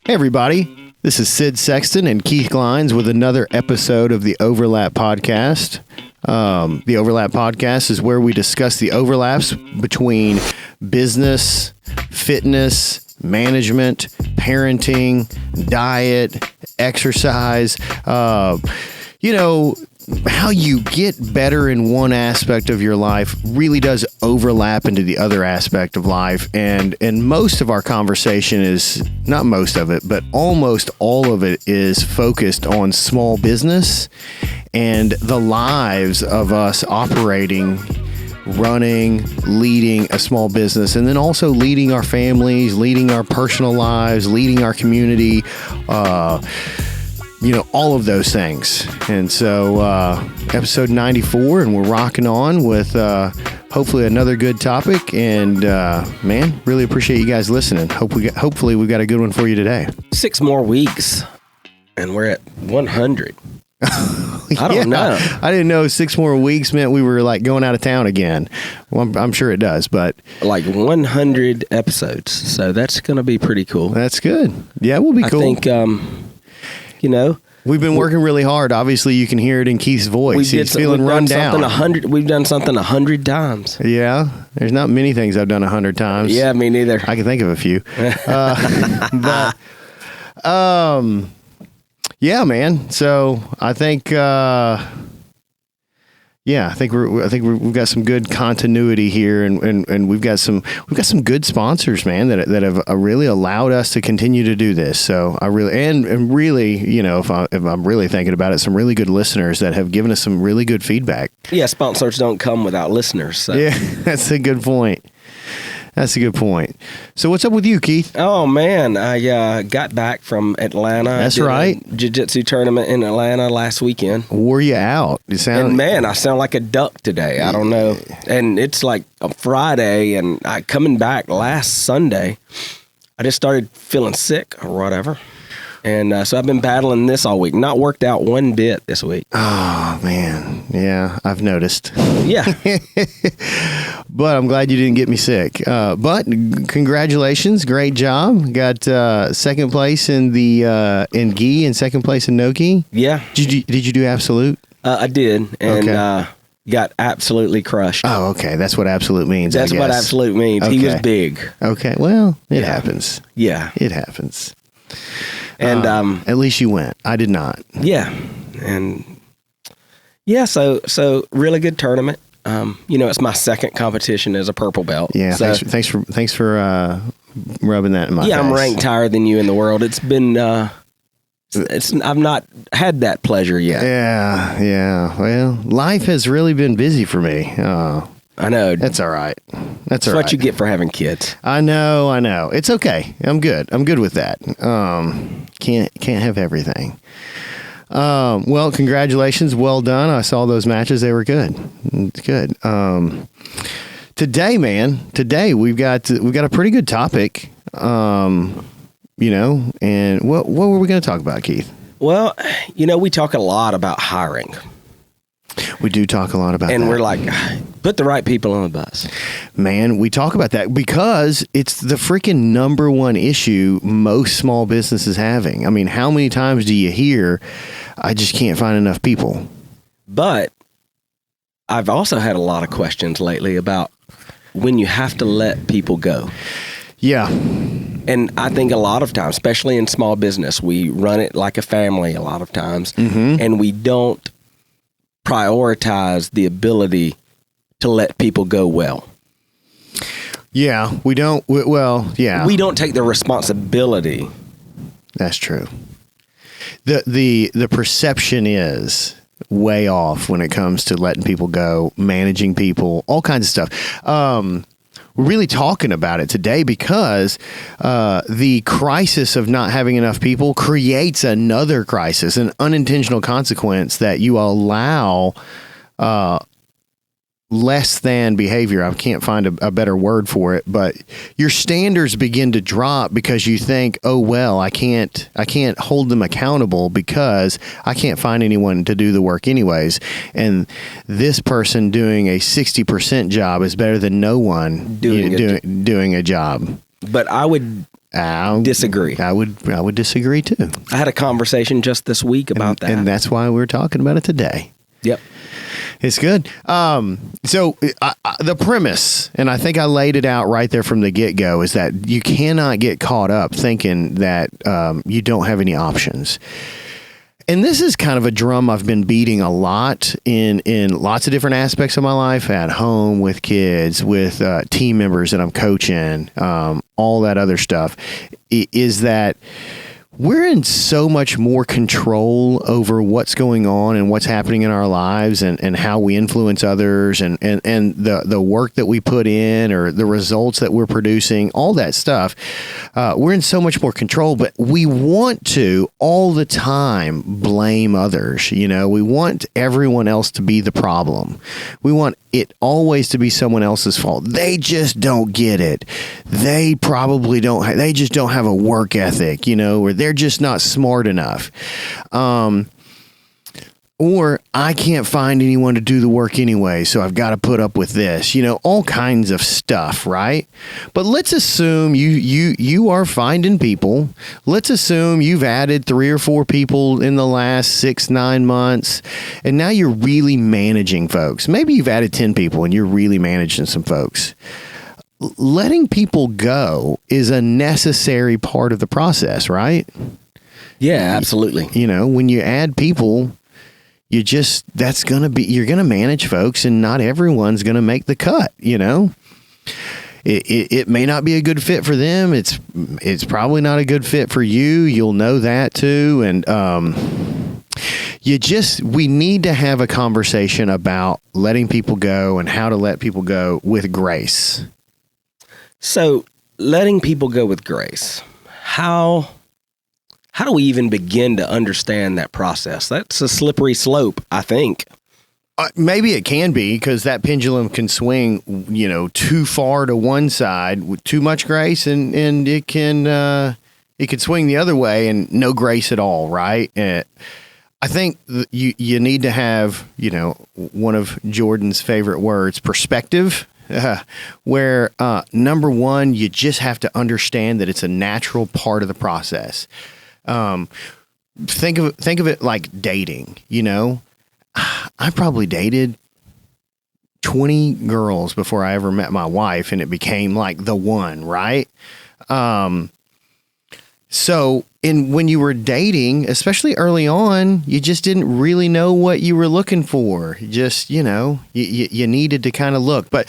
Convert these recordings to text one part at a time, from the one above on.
Hey everybody, this is Sid Sexton and Keith Glines with another episode of the Overlap Podcast. The Overlap Podcast is where we discuss the overlaps between business, fitness, management, parenting, diet, exercise, how you get better in one aspect of your life really does overlap into the other aspect of life. And most of our conversation is, not most of it, but almost all of it is focused on small business and the lives of us operating, running, leading a small business, and then also leading our families, leading our personal lives, leading our community, all of those things. And so episode 94, and we're rocking on with hopefully another good topic. And man, really appreciate you guys listening. Hopefully we've got a good one for you today. 6 more weeks and we're at 100. I don't know. I didn't know 6 more weeks meant we were like going out of town again. Well, I'm sure it does, but like 100 episodes. So that's going to be pretty cool. That's good. Yeah, we'll be cool. I think, we've been working really hard. Obviously, you can hear it in Keith's voice. He's feeling run down. We've done something 100 times. Yeah, there's not many things I've done 100 times. Yeah, me neither. I can think of a few. Yeah, man. So I think, we've got some good continuity here, and we've got some good sponsors, man, that have really allowed us to continue to do this. So I really, and really, if I'm really thinking about it, some really good listeners that have given us some really good feedback. Yeah, sponsors don't come without listeners. So. Yeah, that's a good point. That's a good point. So what's up with you, Keith? Oh, man. I got back from Atlanta. That's right. Jiu-jitsu tournament in Atlanta last weekend. Wore you out. I sound like a duck today. I don't know. And it's like a Friday, and coming back last Sunday, I just started feeling sick or whatever. And so I've been battling this all week. Not worked out one bit this week. Oh, man. Yeah, I've noticed. Yeah. But I'm glad you didn't get me sick. But congratulations. Great job. Got second place in the in gi and second place in no gi. Yeah. Did you do absolute? I did. And okay. Got absolutely crushed. Oh, okay. That's what absolute means. That's what absolute means. Okay. He was big. Okay. Well, it happens. Yeah. It happens. And at least you went. I did not. Yeah. And yeah, so really good tournament. It's my second competition as a purple belt. Yeah. So, thanks for rubbing that in my face. Yeah, I'm ranked higher than you in the world. It's been I've not had that pleasure yet. Yeah. Well, life has really been busy for me. I know. That's all right. That's what you get for having kids. I know. It's okay. I'm good with that. Can't have everything. Well, congratulations. Well done. I saw those matches. They were good. It's good. Today, we've got a pretty good topic. And what were we going to talk about, Keith? Well, we talk a lot about hiring. We do talk a lot about that. And we're like, put the right people on the bus. Man, we talk about that because it's the freaking number one issue most small businesses having. I mean, how many times do you hear, I just can't find enough people? But I've also had a lot of questions lately about when you have to let people go. Yeah. And I think a lot of times, especially in small business, we run it like a family a lot of times, and we don't prioritize the ability to let people go well. Yeah, we don't. Yeah. We don't take the responsibility. That's true. The perception is way off when it comes to letting people go, managing people, all kinds of stuff. We're really talking about it today because the crisis of not having enough people creates another crisis, an unintentional consequence that you allow less than behavior. I can't find a better word for it, but your standards begin to drop because you think, oh, well, I can't hold them accountable because I can't find anyone to do the work anyways. And this person doing a 60% job is better than no one doing a job. But I would disagree. I would disagree too. I had a conversation just this week about that. And that's why we're talking about it today. Yep. It's good. So the premise, and I think I laid it out right there from the get-go, is that you cannot get caught up thinking that you don't have any options. And this is kind of a drum I've been beating a lot in lots of different aspects of my life, at home, with kids, with team members that I'm coaching, all that other stuff, is that we're in so much more control over what's going on and what's happening in our lives, and how we influence others, and the work that we put in, or the results that we're producing, all that stuff. We're in so much more control, but we want to all the time blame others. We want everyone else to be the problem. We want it always to be someone else's fault. They just don't get it. They probably don't. They just don't have a work ethic, or they're just not smart enough. Or I can't find anyone to do the work anyway, so I've got to put up with this. All kinds of stuff, right? But let's assume you are finding people. Let's assume you've added 3 or 4 people in the last 6-9 months, and now you're really managing folks. Maybe you've added 10 people and you're really managing some folks. Letting people go is a necessary part of the process, right? Yeah, absolutely. When you add people, you're going to manage folks, and not everyone's going to make the cut. It may not be a good fit for them. It's probably not a good fit for you. You'll know that too. And, we need to have a conversation about letting people go and how to let people go with grace. So, letting people go with grace, how do we even begin to understand that process? That's a slippery slope, I think. Maybe it can be, because that pendulum can swing, too far to one side with too much grace, and it could swing the other way and no grace at all, right? I think you need to have, one of Jordan's favorite words, perspective. Where number one, you just have to understand that it's a natural part of the process. Think of it like dating. I probably dated 20 girls before I ever met my wife, and it became like the one, right? So when you were dating, especially early on, you just didn't really know what you were looking for. Just, you needed to kind of look. But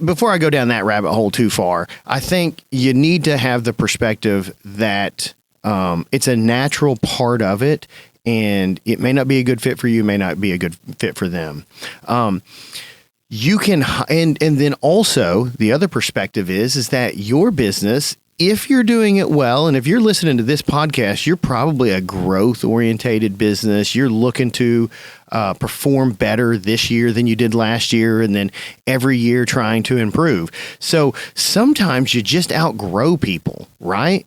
before I go down that rabbit hole too far, I think you need to have the perspective that it's a natural part of it, and it may not be a good fit for you, may not be a good fit for them. You can, and then also the other perspective is that your business, if you're doing it well, and if you're listening to this podcast, you're probably a growth-orientated business. You're looking to perform better this year than you did last year, and then every year trying to improve. So sometimes you just outgrow people, right?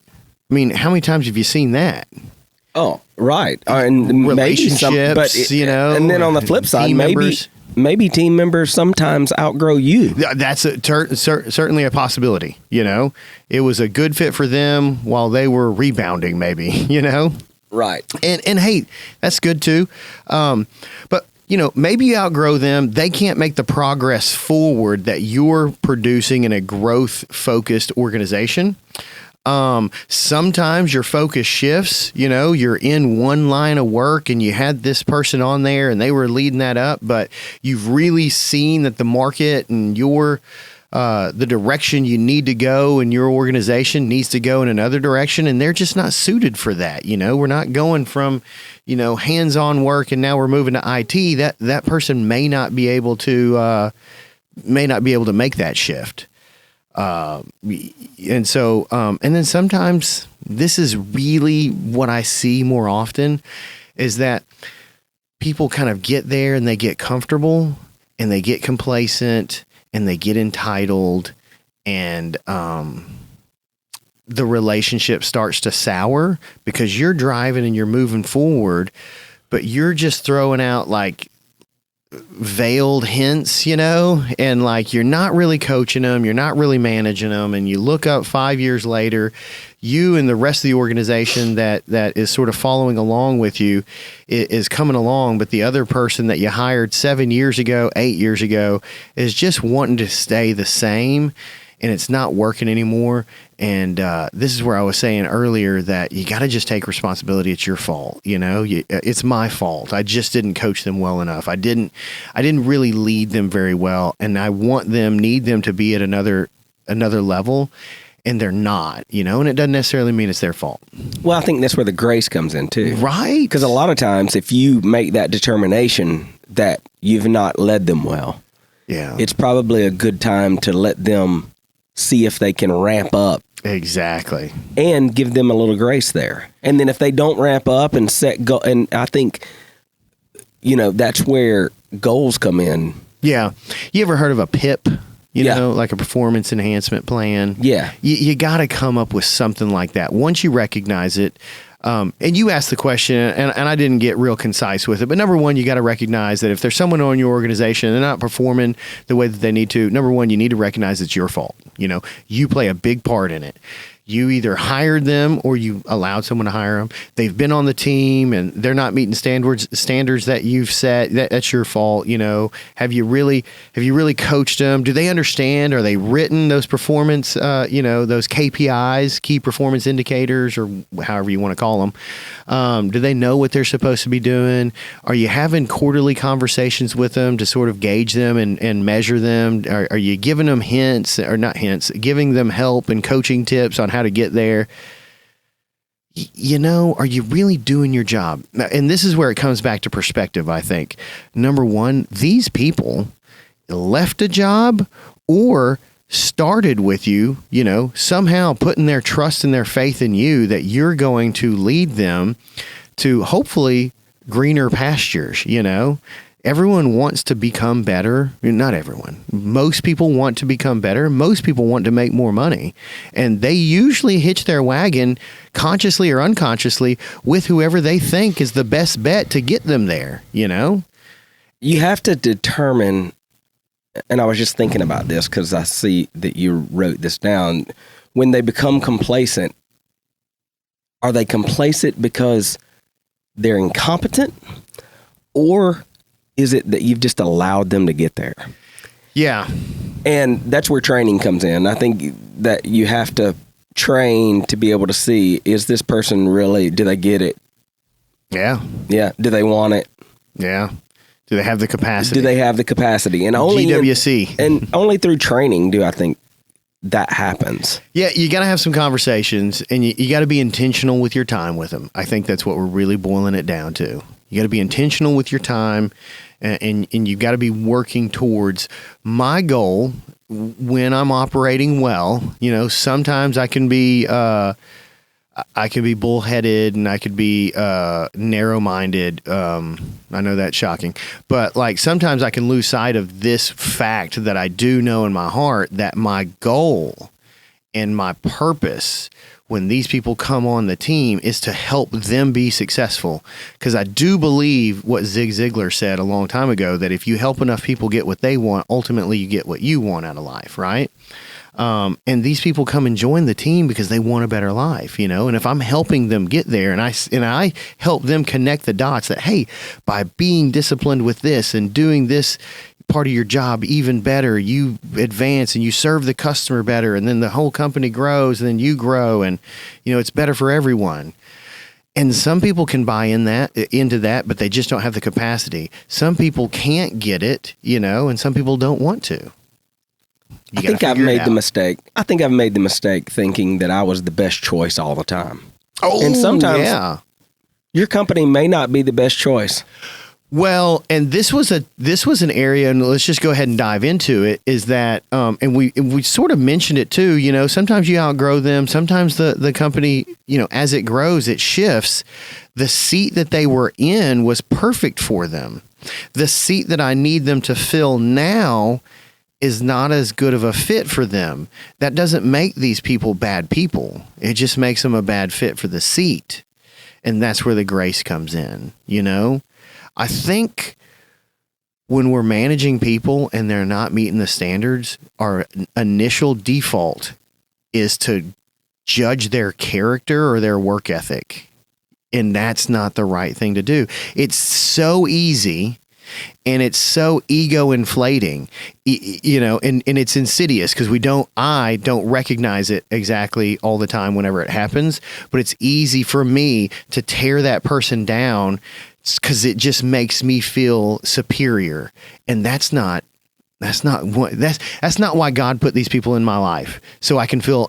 I mean, how many times have you seen that? Oh, right. And relationships, and then on the flip side, maybe team members sometimes outgrow you. That's certainly a possibility. It was a good fit for them while they were rebounding, maybe. Right. And hey, that's good too. But maybe you outgrow them. They can't make the progress forward that you're producing in a growth-focused organization. Sometimes your focus shifts. You're in one line of work and you had this person on there and they were leading that up, but you've really seen that the market and the direction you need to go in your organization needs to go in another direction, and they're just not suited for that. We're not going from, hands-on work and now we're moving to IT. That person may not be able to make that shift. And so, and then sometimes this is really what I see more often, is that people kind of get there and they get comfortable and they get complacent and they get entitled, and, the relationship starts to sour because you're driving and you're moving forward, but you're just throwing out like veiled hints, and like you're not really coaching them, you're not really managing them, and you look up 5 years later, you and the rest of the organization that is sort of following along with you is coming along, but the other person that you hired 7 years ago, 8 years ago is just wanting to stay the same, and it's not working anymore. And this is where I was saying earlier that you got to just take responsibility. It's your fault. It's my fault. I just didn't coach them well enough. I didn't really lead them very well. And I need them to be at another level, and they're not, and it doesn't necessarily mean it's their fault. Well, I think that's where the grace comes in too. Right. Because a lot of times if you make that determination that you've not led them well, it's probably a good time to let them see if they can ramp up. Exactly. And give them a little grace there. And then if they don't ramp up and and I think, that's where goals come in. Yeah. You ever heard of a PIP? Like a performance enhancement plan? Yeah. You got to come up with something like that. Once you recognize it, and you asked the question, and I didn't get real concise with it, but number one, you got to recognize that if there's someone on your organization and they're not performing the way that they need to, number one, you need to recognize it's your fault. You play a big part in it. You either hired them or you allowed someone to hire them. They've been on the team and they're not meeting standards that you've set. That's your fault. Have you really coached them? Do they understand? Are they written those performance, those KPIs, key performance indicators, or however you want to call them? Do they know what they're supposed to be doing? Are you having quarterly conversations with them to sort of gauge them and measure them? Are you giving them hints, or not hints, giving them help and coaching tips on how to get there? Are you really doing your job? And this is where it comes back to perspective, I think. Number one, these people left a job or started with you, somehow putting their trust and their faith in you that you're going to lead them to hopefully greener pastures. Everyone wants to become better. Not everyone. Most people want to become better. Most people want to make more money. And they usually hitch their wagon, consciously or unconsciously, with whoever they think is the best bet to get them there, You have to determine, and I was just thinking about this because I see that you wrote this down, when they become complacent, are they complacent because they're incompetent, or is it that you've just allowed them to get there? Yeah. And that's where training comes in. I think that you have to train to be able to see, is this person really, do they get it? Yeah. Yeah. Do they want it? Yeah. Do they have the capacity? And only GWC. And only through training do I think that happens. Yeah, you got to have some conversations, and you got to be intentional with your time with them. I think that's what we're really boiling it down to. You got to be intentional with your time, and you've got to be working towards my goal when I'm operating well. Sometimes I can be bullheaded, and I could be narrow-minded. I know that's shocking, but like sometimes I can lose sight of this fact that I do know in my heart that my goal and my purpose when these people come on the team is to help them be successful. Because I do believe what Zig Ziglar said a long time ago, that if you help enough people get what they want, ultimately you get what you want out of life, right? And these people come and join the team because they want a better life, and if I'm helping them get there, and I help them connect the dots that, hey, by being disciplined with this and doing this part of your job even better, you advance and you serve the customer better, and then the whole company grows, and then you grow, and it's better for everyone. And some people can buy into that, but they just don't have the capacity. Some people can't get it, and some people don't want to. I think I've made the mistake thinking that I was the best choice all the time. Oh, and sometimes your company may not be the best choice. Well, and this was an area, and let's just go ahead and dive into it, is that, and we sort of mentioned it too, sometimes you outgrow them. Sometimes the company, as it grows, it shifts. The seat that they were in was perfect for them. The seat that I need them to fill now is not as good of a fit for them. That doesn't make these people bad people. It just makes them a bad fit for the seat. And that's where the grace comes in, I think when we're managing people and they're not meeting the standards, our initial default is to judge their character or their work ethic. And that's not the right thing to do. It's so easy and it's so ego inflating, you know, and it's insidious because I don't recognize it exactly all the time whenever it happens, but it's easy for me to tear that person down because it just makes me feel superior. And that's not why God put these people in my life, so I can feel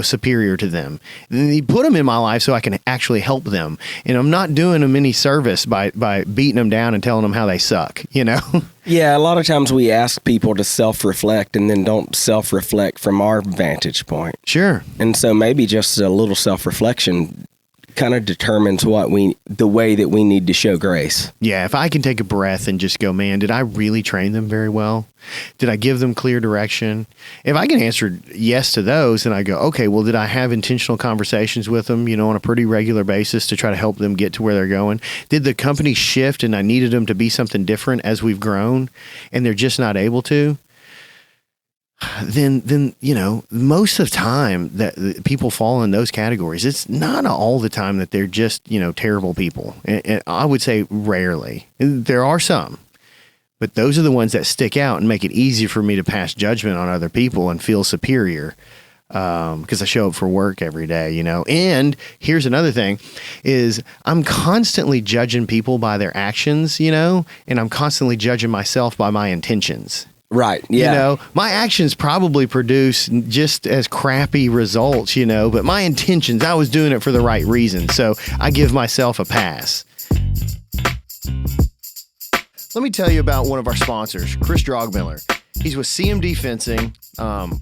superior to them. And He put them in my life so I can actually help them. And I'm not doing them any service by beating them down and telling them how they suck, you know? Yeah, a lot of times we ask people to self-reflect and then don't self-reflect from our vantage point. Sure. And so maybe just a little self-reflection kind of determines the way that we need to show grace. Yeah, if I can take a breath and just go, man, did I really train them very well? Did I give them clear direction? If I can answer yes to those, then I go, okay, well, did I have intentional conversations with them, you know, on a pretty regular basis to try to help them get to where they're going? Did the company shift and I needed them to be something different as we've grown and they're just not able to? Then you know, most of the time that people fall in those categories, it's not all the time that they're just, you know, terrible people. And I would say rarely. There are some, but those are the ones that stick out and make it easy for me to pass judgment on other people and feel superior because I show up for work every day, you know. And here's another thing is I'm constantly judging people by their actions, you know, and I'm constantly judging myself by my intentions. Right. Yeah. You know, my actions probably produce just as crappy results, you know, but my intentions, I was doing it for the right reason. So I give myself a pass. Let me tell you about one of our sponsors, Chris Drogmiller. He's with CMD Fencing.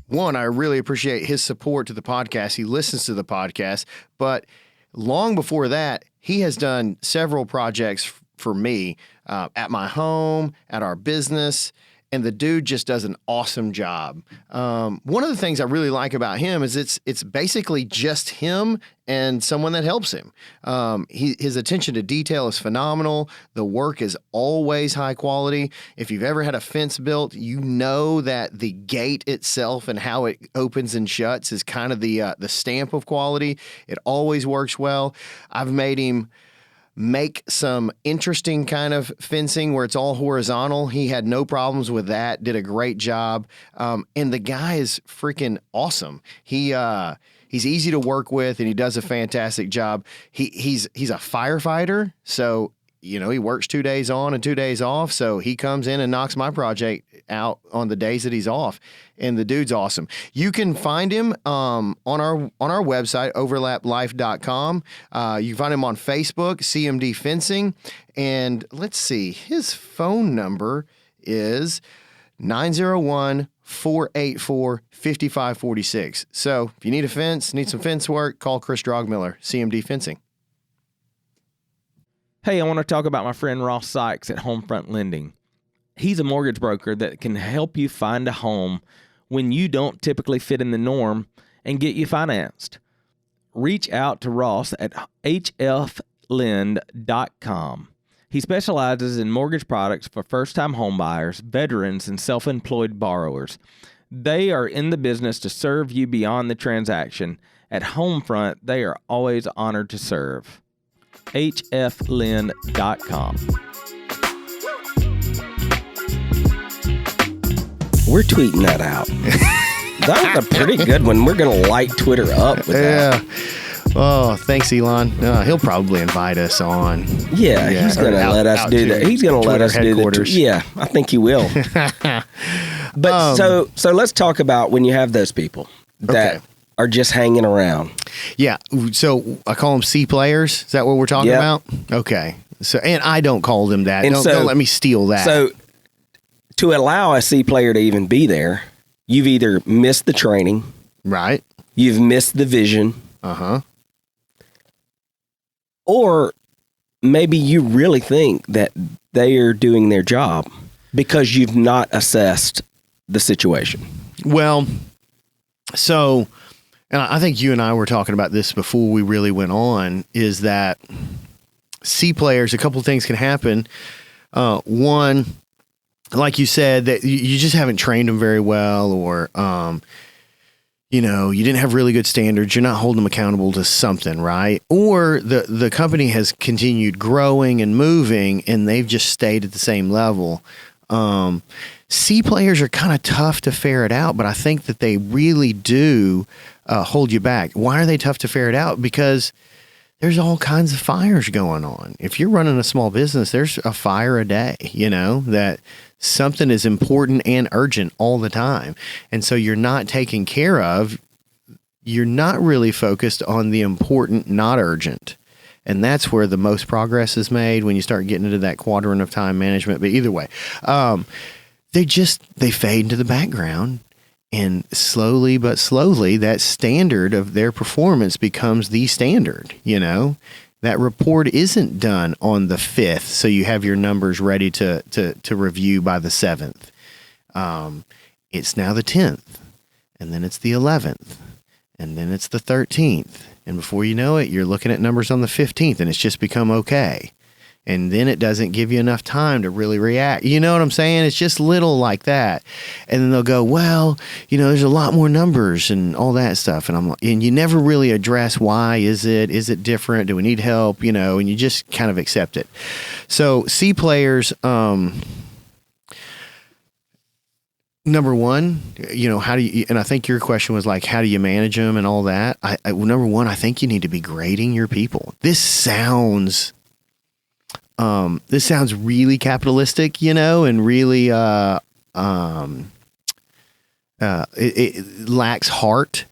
One, I really appreciate his support to the podcast. He listens to the podcast, but long before that, he has done several projects for me at my home, at our business. And the dude just does an awesome job. One of the things I really like about him is it's basically just him and someone that helps him. His attention to detail is phenomenal. The work is always high quality. If you've ever had a fence built, you know that the gate itself and how it opens and shuts is kind of the stamp of quality. It always works well. I've made him make some interesting kind of fencing where it's all horizontal. He had no problems with that, did a great job. And the guy is freaking awesome. He's easy to work with and he does a fantastic job. He's a firefighter. So, you know, he works 2 days on and 2 days off. So he comes in and knocks my project out on the days that he's off. And the dude's awesome. You can find him on our website, overlaplife.com. You can find him on Facebook, CMD Fencing. And let's see, his phone number is 901-484-5546. So if you need a fence, need some fence work, call Chris Drogmiller, CMD Fencing. Hey, I want to talk about my friend Ross Sykes at Homefront Lending. He's a mortgage broker that can help you find a home when you don't typically fit in the norm and get you financed. Reach out to Ross at hflend.com. He specializes in mortgage products for first-time homebuyers, veterans, and self-employed borrowers. They are in the business to serve you beyond the transaction. At Homefront, they are always honored to serve. hflend.com. We're tweeting that out. That was a pretty good one. We're going to light Twitter up with that. Oh, thanks, Elon. He'll probably invite us on. Yeah, he's going to let us do that. He's going to let us do that. Yeah, I think he will. But so let's talk about when you have those people that are just hanging around. Yeah. So I call them C players. Is that what we're talking about? Okay. So, and I don't call them that. Don't let me steal that. So to allow a C player to even be there, you've either missed the training. Right. You've missed the vision. Uh-huh. Or maybe you really think that they are doing their job because you've not assessed the situation. Well, so, and I think you and I were talking about this before we really went on, is that C players, a couple of things can happen. One, like you said, that you just haven't trained them very well, or you didn't have really good standards. You're not holding them accountable to something, right? Or the company has continued growing and moving, and they've just stayed at the same level. C players are kind of tough to ferret out, but I think that they really do hold you back. Why are they tough to ferret out? Because there's all kinds of fires going on. If you're running a small business, there's a fire a day, that something is important and urgent all the time. And so you're not taken care of. You're not really focused on the important, not urgent. And that's where the most progress is made when you start getting into that quadrant of time management. But either way, they fade into the background. And slowly but slowly, that standard of their performance becomes the standard, That report isn't done on the 5th, so you have your numbers ready to review by the 7th. It's now the 10th, and then it's the 11th, and then it's the 13th. And before you know it, you're looking at numbers on the 15th, and it's just become okay. And then it doesn't give you enough time to really react. You know what I'm saying? It's just little like that. And then they'll go, well, there's a lot more numbers and all that stuff. And and you never really address why is it different? Do we need help? And you just kind of accept it. So C players, number one, how do you, and I think your question was like, how do you manage them and all that? Number one, I think you need to be grading your people. This sounds really capitalistic, and really, it lacks heart,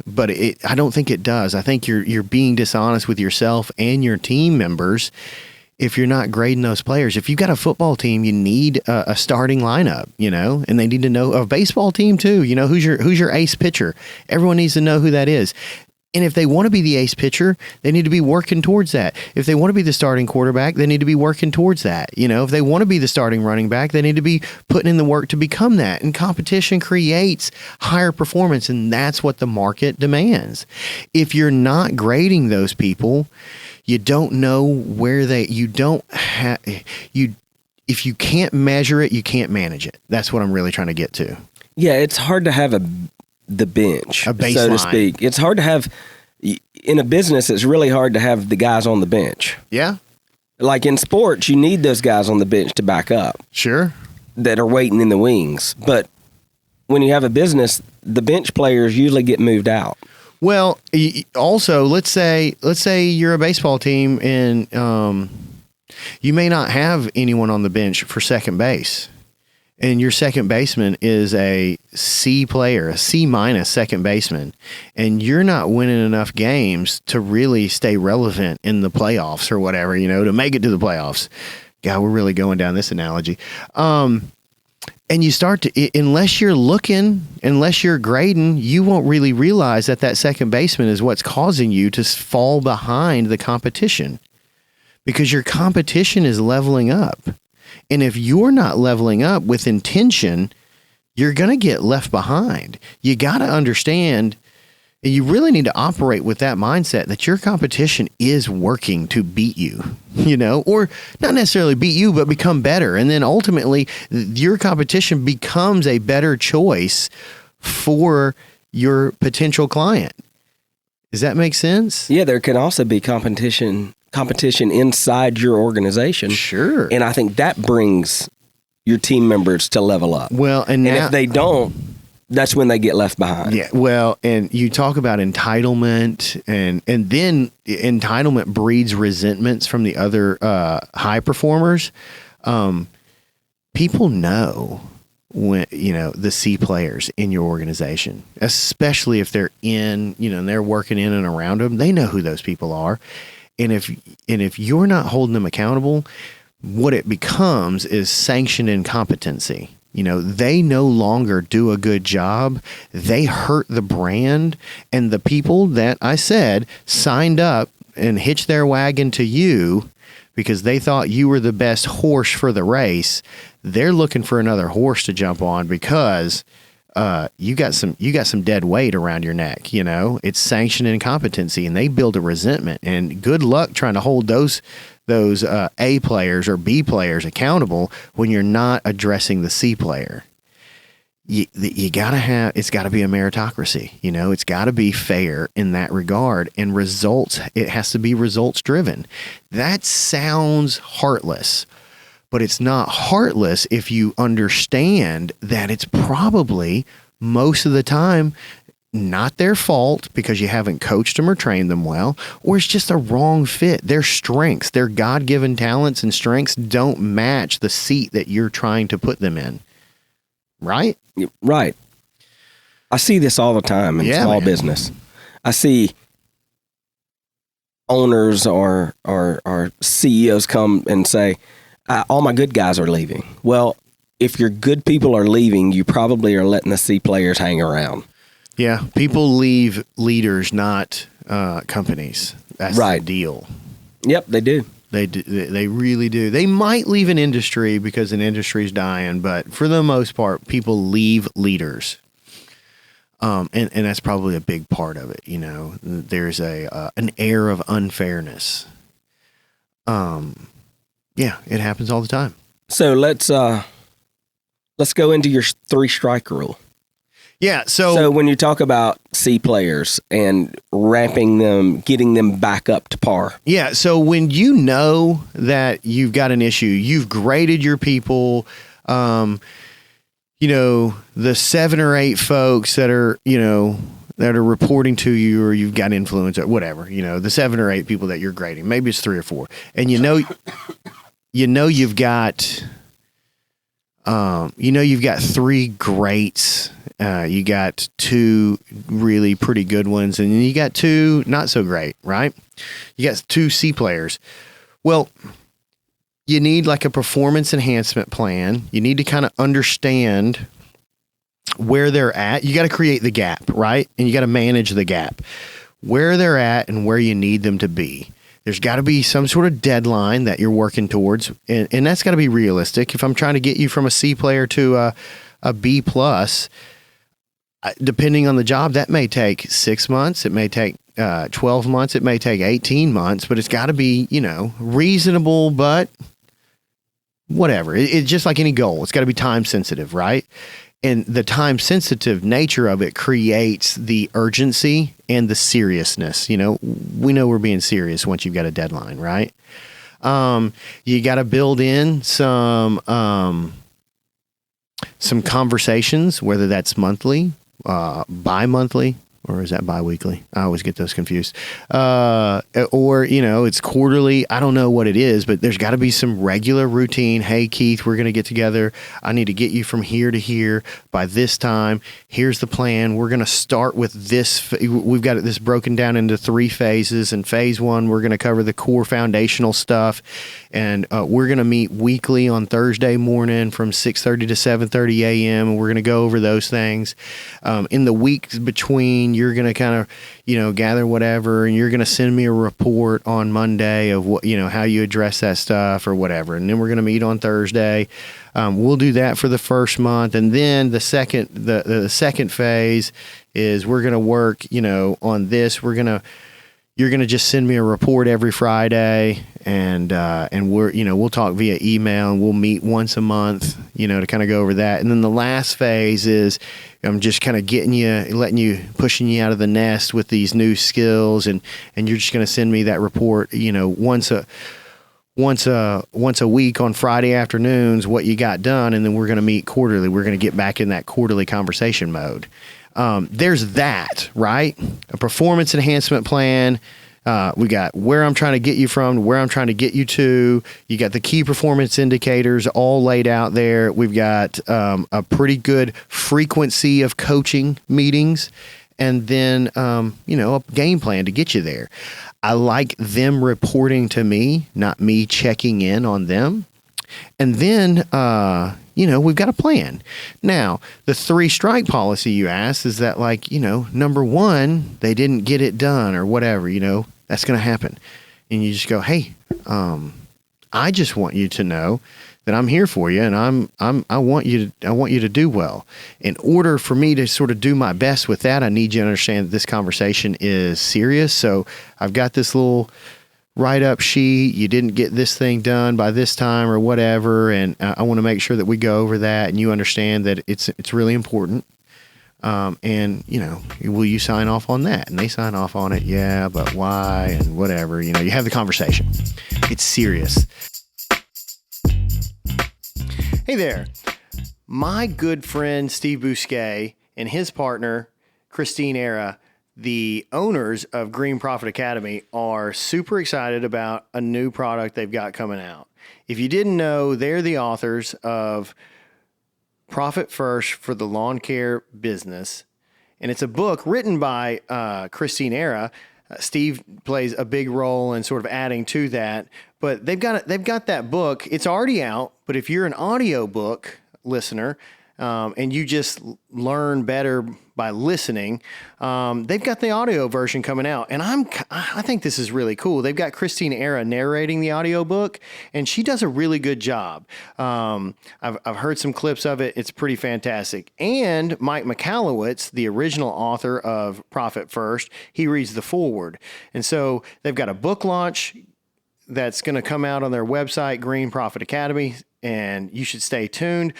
but I don't think it does. I think you're being dishonest with yourself and your team members if you're not grading those players. If you've got a football team, you need a starting lineup, and they need to know. A baseball team too, who's your ace pitcher. Everyone needs to know who that is. And if they want to be the ace pitcher, they need to be working towards that. If they want to be the starting quarterback, they need to be working towards that. If they want to be the starting running back, they need to be putting in the work to become that. And competition creates higher performance, and that's what the market demands. If you're not grading those people, you don't know where if you can't measure it, you can't manage it. That's what I'm really trying to get to. Yeah, it's hard to have the bench, a baseline, so to speak. It's hard to have, in a business, it's really hard to have the guys on the bench. Yeah. Like in sports, you need those guys on the bench to back up. Sure. That are waiting in the wings. But when you have a business, the bench players usually get moved out. Well, also, let's say you're a baseball team and you may not have anyone on the bench for second base. And your second baseman is a C player, a C- second baseman, and you're not winning enough games to really stay relevant in the playoffs or whatever, to make it to the playoffs. God, we're really going down this analogy. And you start to, unless you're grading, you won't really realize that second baseman is what's causing you to fall behind the competition, because your competition is leveling up. And if you're not leveling up with intention, you're going to get left behind. You got to understand, and you really need to operate with that mindset that your competition is working to beat you, or not necessarily beat you, but become better. And then ultimately your competition becomes a better choice for your potential client. Does that make sense? Yeah, there can also be competition inside your organization. Sure. And I think that brings your team members to level up. Well, and if they don't, that's when they get left behind. Yeah. Well, and you talk about entitlement, and then entitlement breeds resentments from the other high performers. People know when, the C players in your organization, especially if they're and they're working in and around them, they know who those people are. And if you're not holding them accountable, what it becomes is sanctioned incompetency. They no longer do a good job. They hurt the brand, and the people that I said signed up and hitched their wagon to you because they thought you were the best horse for the race. They're looking for another horse to jump on because you got some dead weight around your neck. It's sanctioned incompetency, and they build a resentment. And good luck trying to hold those those A players or B players accountable when you're not addressing the C player. You gotta have, it's gotta be a meritocracy, you know, it's gotta be fair in that regard, and results, it has to be results driven. That sounds heartless, but it's not heartless if you understand that it's probably most of the time not their fault because you haven't coached them or trained them well, or it's just a wrong fit. Their strengths, their God-given talents and strengths don't match the seat that you're trying to put them in. Right? Right. I see this all the time in small business. I see owners or CEOs come and say, all my good guys are leaving. Well, if your good people are leaving, you probably are letting the C players hang around. Yeah. People leave leaders, not companies. That's the deal. Yep, they do. They do, they really do. They might leave an industry because an industry is dying, but for the most part, people leave leaders. And that's probably a big part of it. You know, there's an air of unfairness. Yeah, it happens all the time. So let's go into your 3-strike rule. Yeah. So when you talk about C players and ramping them, getting them back up to par. Yeah. So when you know that you've got an issue, you've graded your people, you know, the 7 or 8 folks that are, you know, that are reporting to you, or you've got influence or whatever, you know, the 7 or 8 people that you're grading, maybe it's 3 or 4, and you've got, you've got 3 greats. You got 2 really pretty good ones, and then you got 2 not so great, right? You got 2 C players. Well, you need like a performance enhancement plan. You need to kind of understand where they're at. You got to create the gap, right? And you got to manage the gap, where they're at and where you need them to be. There's got to be some sort of deadline that you're working towards, and that's got to be realistic. If I'm trying to get you from a C player to a B plus, depending on the job, that may take 6 months. It may take 12 months. It may take 18 months, but it's got to be, you know, reasonable, but whatever. It's just like any goal. It's got to be time sensitive, right? And the time sensitive nature of it creates the urgency and the seriousness. You know, we know we're being serious once you've got a deadline, right? You got to build in some conversations, whether that's monthly, bi-monthly, or is that bi-weekly? I always get those confused. Or, you know, it's quarterly. I don't know what it is, but there's got to be some regular routine. Hey, Keith, we're going to get together. I need to get you from here to here by this time. Here's the plan. We're going to start with this. We've got this broken down into 3 phases. And phase 1, we're going to cover the core foundational stuff. And we're going to meet weekly on Thursday morning from 6:30 to 7:30 a.m. And we're going to go over those things. In the weeks between, you're going to kind of, you know, gather whatever, and you're going to send me a report on Monday of what, you know, how you address that stuff or whatever. And then we're going to meet on Thursday. We'll do that for the first month. And then the second phase is we're going to work, you know, on this. You're going to just send me a report every Friday, and we'll talk via email, and we'll meet once a month, you know, to kind of go over that. And then the last phase is I'm just kind of pushing you out of the nest with these new skills, and you're just going to send me that report, you know, once a week on Friday afternoons, what you got done. And then we're going to meet quarterly. We're going to get back in that quarterly conversation mode. There's that, right? A performance enhancement plan. We got where I'm trying to get you from, where I'm trying to get you to. You got the key performance indicators all laid out there. We've got a pretty good frequency of coaching meetings, and then a game plan to get you there. I like them reporting to me, not me checking in on them. And then, we've got a plan. Now, the 3-strike policy you asked is that, like, you know, number 1, they didn't get it done or whatever, you know, that's going to happen. And you just go, hey, I just want you to know that I'm here for you, and I want you to do well. In order for me to sort of do my best with that, I need you to understand that this conversation is serious. So I've got this little write-up sheet. You didn't get this thing done by this time or whatever, and I want to make sure that we go over that and you understand that it's really important. And, will you sign off on that? And they sign off on it. Yeah, but why? And whatever. You have the conversation. It's serious. Hey there. My good friend Steve Bousquet and his partner, Christine Era, the owners of Green Profit Academy, are super excited about a new product they've got coming out. If you didn't know, they're the authors of Profit First for the Lawn Care Business. And it's a book written by Christine Era. Steve plays a big role in sort of adding to that. But they've got that book. It's already out. But if you're an audiobook listener, and you just learn better by listening, they've got the audio version coming out. And I think this is really cool. They've got Christine Era narrating the audiobook, and she does a really good job. I've heard some clips of it. It's pretty fantastic. And Mike Michalowicz, the original author of Profit First, he reads the foreword. And so they've got a book launch that's going to come out on their website, Green Profit Academy, and you should stay tuned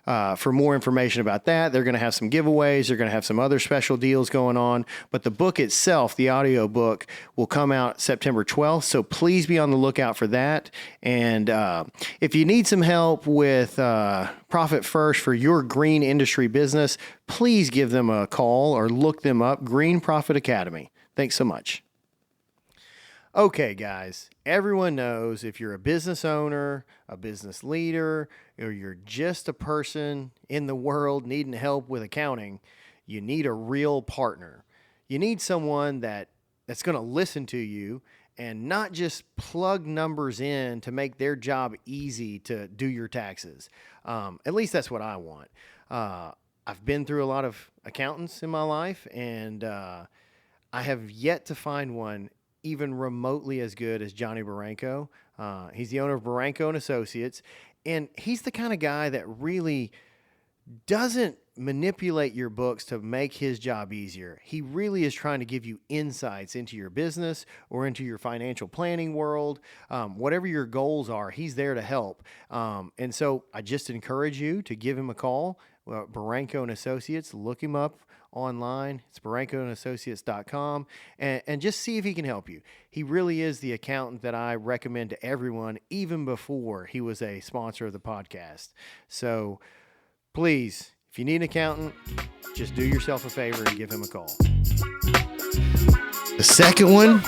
for more information about that. They're going to have some giveaways. They're going to have some other special deals going on. But the book itself, the audio book, will come out September 12th. So please be on the lookout for that. And if you need some help with Profit First for your green industry business, please give them a call or look them up, Green Profit Academy. Thanks so much. Okay, guys, everyone knows if you're a business owner, a business leader, or you're just a person in the world needing help with accounting, you need a real partner. You need someone that's going to listen to you and not just plug numbers in to make their job easy to do your taxes. At least that's what I want. I've been through a lot of accountants in my life, and I have yet to find one even remotely as good as Johnny Baranco. He's the owner of Baranco and Associates, and he's the kind of guy that really doesn't manipulate your books to make his job easier. He really is trying to give you insights into your business or into your financial planning world. Whatever your goals are, he's there to help. And so I just encourage you to give him a call. Baranco and Associates, look him up online. It's barancoandassociates.com, and just see if he can help you. He really is the accountant that I recommend to everyone, even before he was a sponsor of the podcast. So please, if you need an accountant, just do yourself a favor and give him a call. The second one,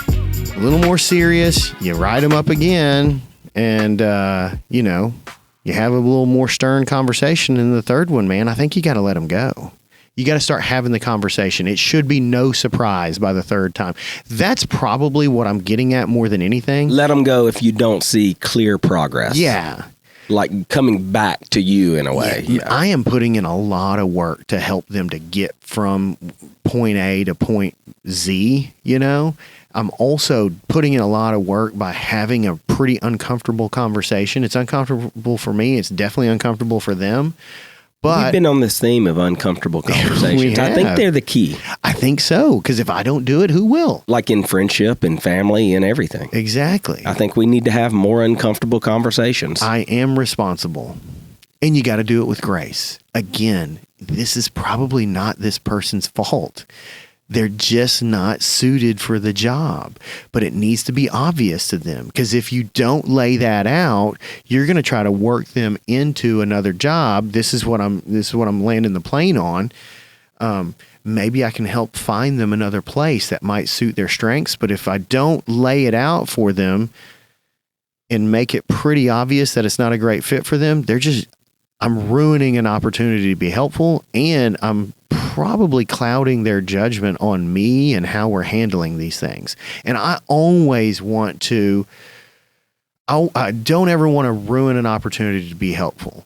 a little more serious. You write him up again, and you have a little more stern conversation. And the third one, man, I think you got to let him go. You got to start having the conversation. It should be no surprise by the third time. That's probably what I'm getting at more than anything. Let them go if you don't see clear progress. Yeah. Like coming back to you in a way. Yeah. I am putting in a lot of work to help them to get from point A to point Z, I'm also putting in a lot of work by having a pretty uncomfortable conversation. It's uncomfortable for me. It's definitely uncomfortable for them. But we've been on this theme of uncomfortable conversations. I think they're the key. I think so, because if I don't do it, who will? Like in friendship and family and everything. Exactly. I think we need to have more uncomfortable conversations. I am responsible, and you got to do it with grace. Again, this is probably not this person's fault. They're just not suited for the job, but it needs to be obvious to them, because if you don't lay that out, you're going to try to work them into another job. This is what I'm landing the plane on. Maybe I can help find them another place that might suit their strengths. But if I don't lay it out for them and make it pretty obvious that it's not a great fit for them, I'm ruining an opportunity to be helpful, and I'm probably clouding their judgment on me and how we're handling these things. And I always want to, I don't ever want to ruin an opportunity to be helpful.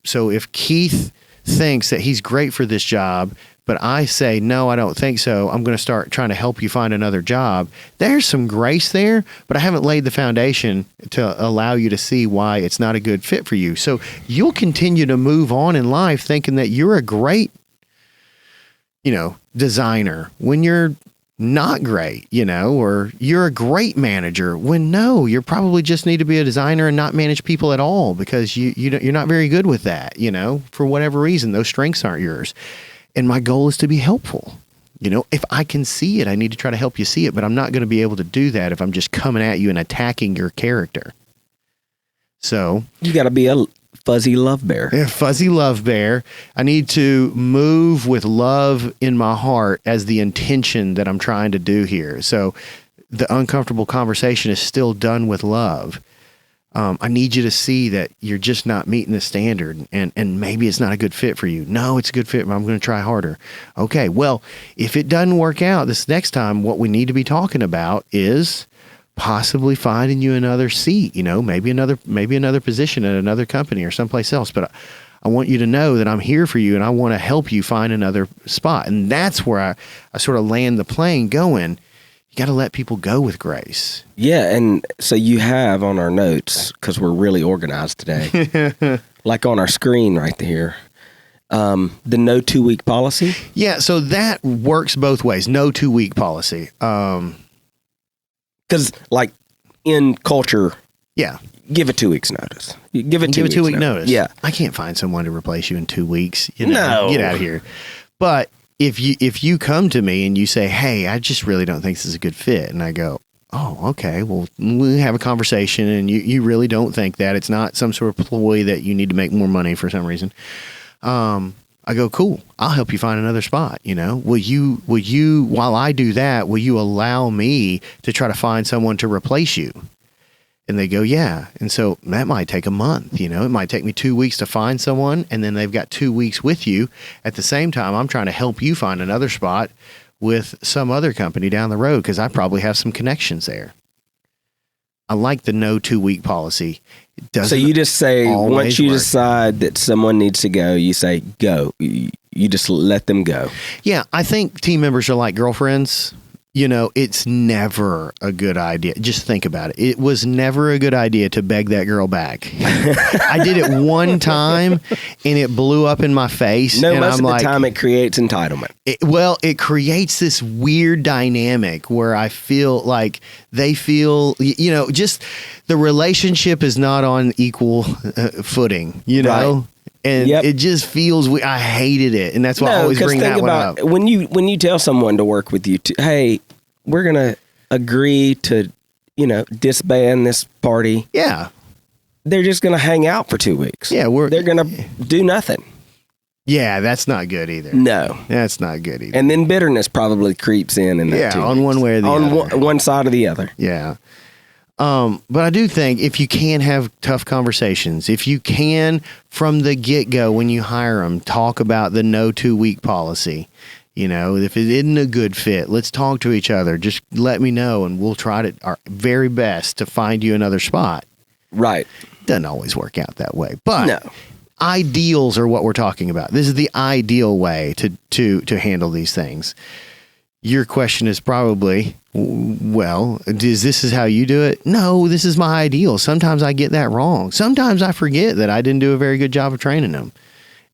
So if Keith thinks that he's great for this job, but I say, no, I don't think so, I'm going to start trying to help you find another job. There's some grace there, but I haven't laid the foundation to allow you to see why it's not a good fit for you. So you'll continue to move on in life thinking that you're a great, designer, when you're not great, or you're a great manager when no, you probably just need to be a designer and not manage people at all because you're not very good with that, for whatever reason, those strengths aren't yours. And my goal is to be helpful. If I can see it, I need to try to help you see it, but I'm not going to be able to do that if I'm just coming at you and attacking your character. So you got to be a fuzzy love bear. Yeah, fuzzy love bear. I need to move with love in my heart as the intention that I'm trying to do here. So the uncomfortable conversation is still done with love. I need you to see that you're just not meeting the standard and maybe it's not a good fit for you. No, it's a good fit, but I'm going to try harder. Okay, well, if it doesn't work out this next time, what we need to be talking about is possibly finding you another seat, maybe another position at another company or someplace else. But I want you to know that I'm here for you and I want to help you find another spot. And that's where I sort of land the plane going. You got to let people go with grace. Yeah. And so you have on our notes, because we're really organized today, like on our screen right there, the no 2-week policy. Yeah. So that works both ways. No 2-week policy. Because, like, in culture, yeah, give it 2 weeks notice. Give it 2 weeks a 2-week notice. Yeah, I can't find someone to replace you in 2 weeks. No, get out of here. But if you come to me and you say, "Hey, I just really don't think this is a good fit," and I go, "Oh, okay, well, we have a conversation, and you really don't think that it's not some sort of ploy that you need to make more money for some reason." I go, cool, I'll help you find another spot. Will you, while I do that, will you allow me to try to find someone to replace you? And they go, yeah. And so that might take a month, it might take me 2 weeks to find someone. And then they've got 2 weeks with you. At the same time, I'm trying to help you find another spot with some other company down the road because I probably have some connections there. I like the no 2-week policy. So you just say, once you decide that someone needs to go, you say, go. You just let them go. Yeah, I think team members are like girlfriends. It's never a good idea. Just think about it. It was never a good idea to beg that girl back. I did it one time, and it blew up in my face. No, and most I'm of the like, time it creates entitlement. It creates this weird dynamic where I feel like they feel, just the relationship is not on equal footing, Right. And it just feels I hated it, and that's why I always bring that one up. When you tell someone to work with you, hey, we're gonna agree to, disband this party. Yeah, they're just gonna hang out for 2 weeks. Yeah, they're gonna do nothing. Yeah, that's not good either. No, that's not good either. And then bitterness probably creeps in that 2 weeks. On one way or the other, on one side or the other. Yeah. But I do think if you can have tough conversations, if you can from the get-go when you hire them, talk about the no 2-week policy, if it isn't a good fit, let's talk to each other. Just let me know and we'll try our very best to find you another spot. Right. Doesn't always work out that way, but no. Ideals are what we're talking about. This is the ideal way to handle these things. Your question is probably, well, this is how you do it? No, this is my ideal. Sometimes I get that wrong. Sometimes I forget that I didn't do a very good job of training them.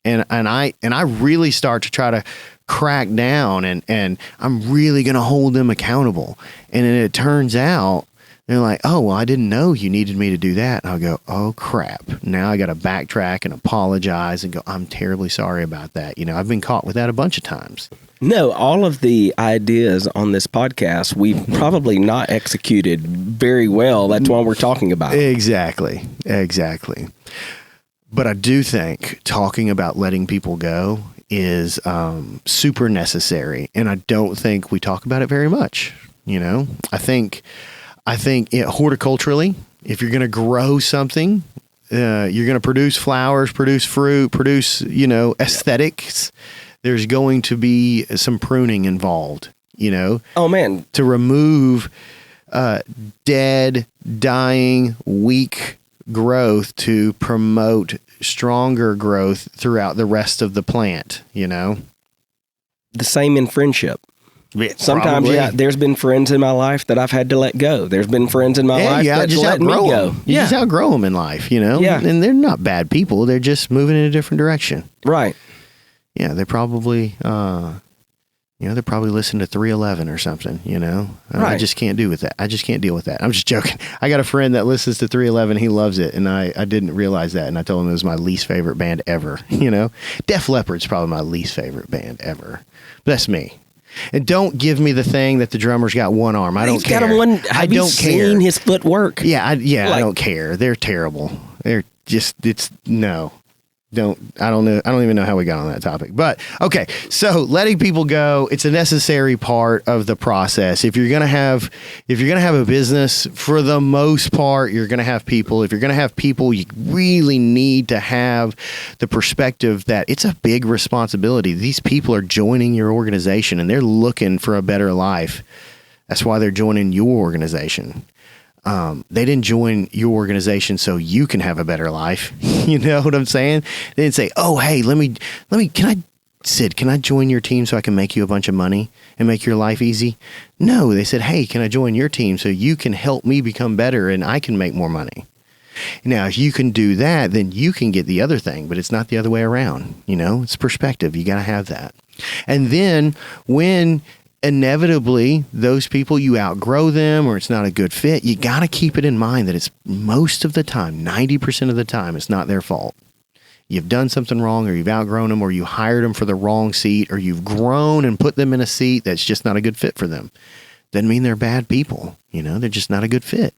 And I really start to try to crack down and I'm really going to hold them accountable. And then it turns out they're like, oh, well, I didn't know you needed me to do that. And I'll go, oh, crap. Now I got to backtrack and apologize and go, I'm terribly sorry about that. I've been caught with that a bunch of times. No, all of the ideas on this podcast, we've probably not executed very well. That's why we're talking about it. Exactly. But I do think talking about letting people go is super necessary. And I don't think we talk about it very much. I think horticulturally, if you're going to grow something, you're going to produce flowers, produce fruit, produce, aesthetics. There's going to be some pruning involved, Oh, man. To remove dead, dying, weak growth to promote stronger growth throughout the rest of the plant, The same in friendship. Yeah, sometimes, there's been friends in my life that I've had to let go. There's been friends in my life that let me go. You just outgrow them in life, Yeah. And they're not bad people. They're just moving in a different direction. Right. Yeah, they probably You know, they're probably listening to 311 or something, you know? Right. I just can't do with that. I just can't deal with that. I'm just joking. I got a friend that listens to 311. He loves it. And I didn't realize that. And I told him it was my least favorite band ever, you know? Def Leppard's probably my least favorite band ever. But that's me. And don't give me the thing that the drummer's got one arm. I don't care. Got one. I don't care. Seen his footwork? Yeah, I don't care. They're terrible. They're just, no. I don't know. I don't even know how we got on that topic. But okay, so letting people go, it's a necessary part of the process. If you're gonna have a business, for the most part, you're gonna have people. If you're gonna have people, you really need to have the perspective that it's a big responsibility. These people are joining your organization and they're looking for a better life. That's why they're joining your organization. They didn't join your organization so you can have a better life. You know what I'm saying? They didn't say, oh, hey, Sid, can I join your team so I can make you a bunch of money and make your life easy? No, they said, hey, can I join your team so you can help me become better and I can make more money? Now, if you can do that, then you can get the other thing, but it's not the other way around. You know, it's perspective. You got to have that. And then when inevitably those people, you outgrow them or it's not a good fit, you got to keep it in mind that it's most of the time, 90% of the time, it's not their fault. You've done something wrong, or you've outgrown them, or you hired them for the wrong seat, or you've grown and put them in a seat that's just not a good fit for them. Doesn't mean they're bad people. You know, they're just not a good fit.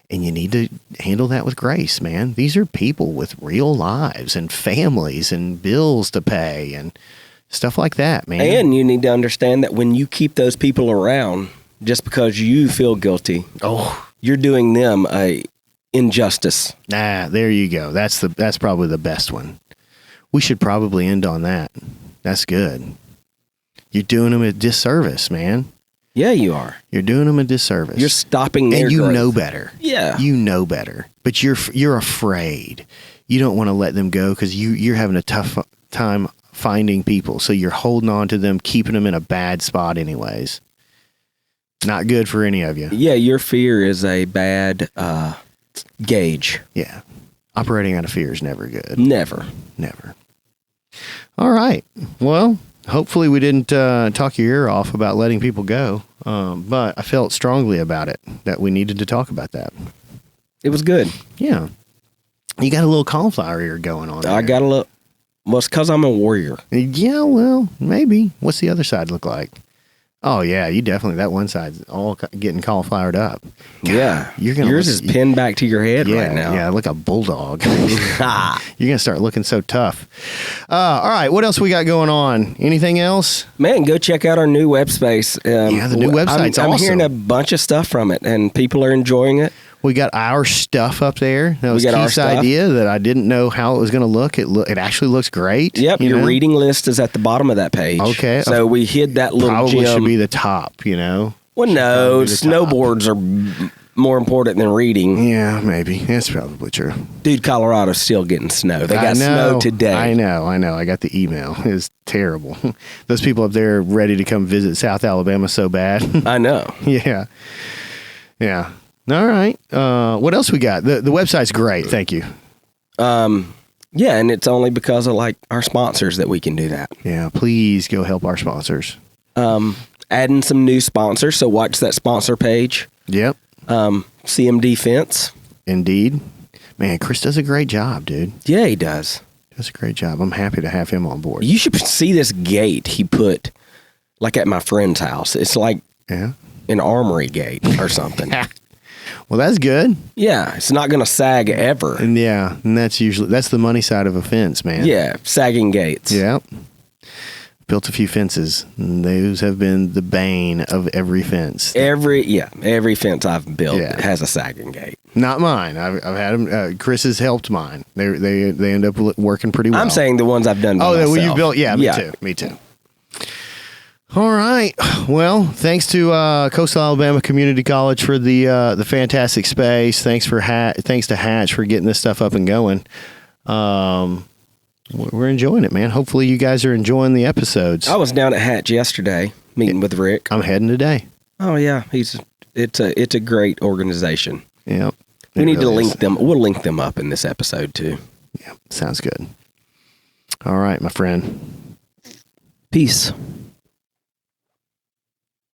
And you need to handle that with grace, man. These are people with real lives and families and bills to pay and stuff like that, man. And you need to understand that when you keep those people around, just because you feel guilty, you're doing them a injustice. There you go. That's probably the best one. We should probably end on that. That's good. You're doing them a disservice, man. Yeah, you are. You're doing them a disservice. You're stopping their and you growth. know better. Yeah, you know better, but you're afraid. You don't want to let them go because you're having a tough time finding people, so you're holding on to them, keeping them in a bad spot anyways. Not good for any of you. Yeah, your fear is a bad gauge. Yeah. Operating out of fear is never good. Never. All right. Well, hopefully we didn't talk your ear off about letting people go, but I felt strongly about it, that we needed to talk about that. It was good. Yeah. You got a little cauliflower ear going on there. I got a little... Well, it's because I'm a warrior. Yeah, well, maybe. What's the other side look like? Oh, yeah, you definitely, that one side's all getting cauliflowered up. God, Yeah. Yours is pinned back to your head right now. Yeah, like a bulldog. You're going to start looking so tough. All right, what else we got going on? Anything else? Man, go check out our new web space. Yeah, the new website's I'm awesome. hearing a bunch of stuff from it, and people are enjoying it. We got our stuff up there. That was We got our Keith's stuff. idea that I didn't know how it was going to look. It actually looks great. Yep, you your know? reading list is at the bottom of that page. Okay. So we hid that little Probably gem. should be the top, you know? Well, no, Probably the top. snowboards are more important than reading. Yeah, maybe. That's probably true. Dude, Colorado's still getting snow. They I got know. snow today. I know. I got the email. It's terrible. Those people up there are ready to come visit South Alabama so bad. I know. Yeah. All right. What else we got? The website's great. Thank you. Yeah, and it's only because of like our sponsors that we can do that. Yeah, please go help our sponsors. Adding some new sponsors, so watch that sponsor page. Yep. CMD Fence. Indeed. Man, Chris does a great job, dude. Yeah, he does. Does a great job. I'm happy to have him on board. You should see this gate he put, like at my friend's house. It's like Yeah. an armory gate or something. Well, that's good. Yeah, it's not going to sag ever. And that's the money side of a fence, man. Yeah, sagging gates. Yeah. Built a few fences, and those have been the bane of every fence. Every fence I've built Yeah. has a sagging gate. Not mine. I've had them. Chris has helped mine. They end up working pretty well. I'm saying the ones I've done by myself. Well, you built. Yeah, me too. All right. Well, thanks to Coastal Alabama Community College for the fantastic space. Thanks to Hatch for getting this stuff up and going. We're enjoying it, man. Hopefully, you guys are enjoying the episodes. I was down at Hatch yesterday meeting with Rick. I'm heading today. Oh yeah, it's a great organization. Yep. We need to really link is. them. We'll link them up in this episode too. Yep. Sounds good. All right, my friend. Peace.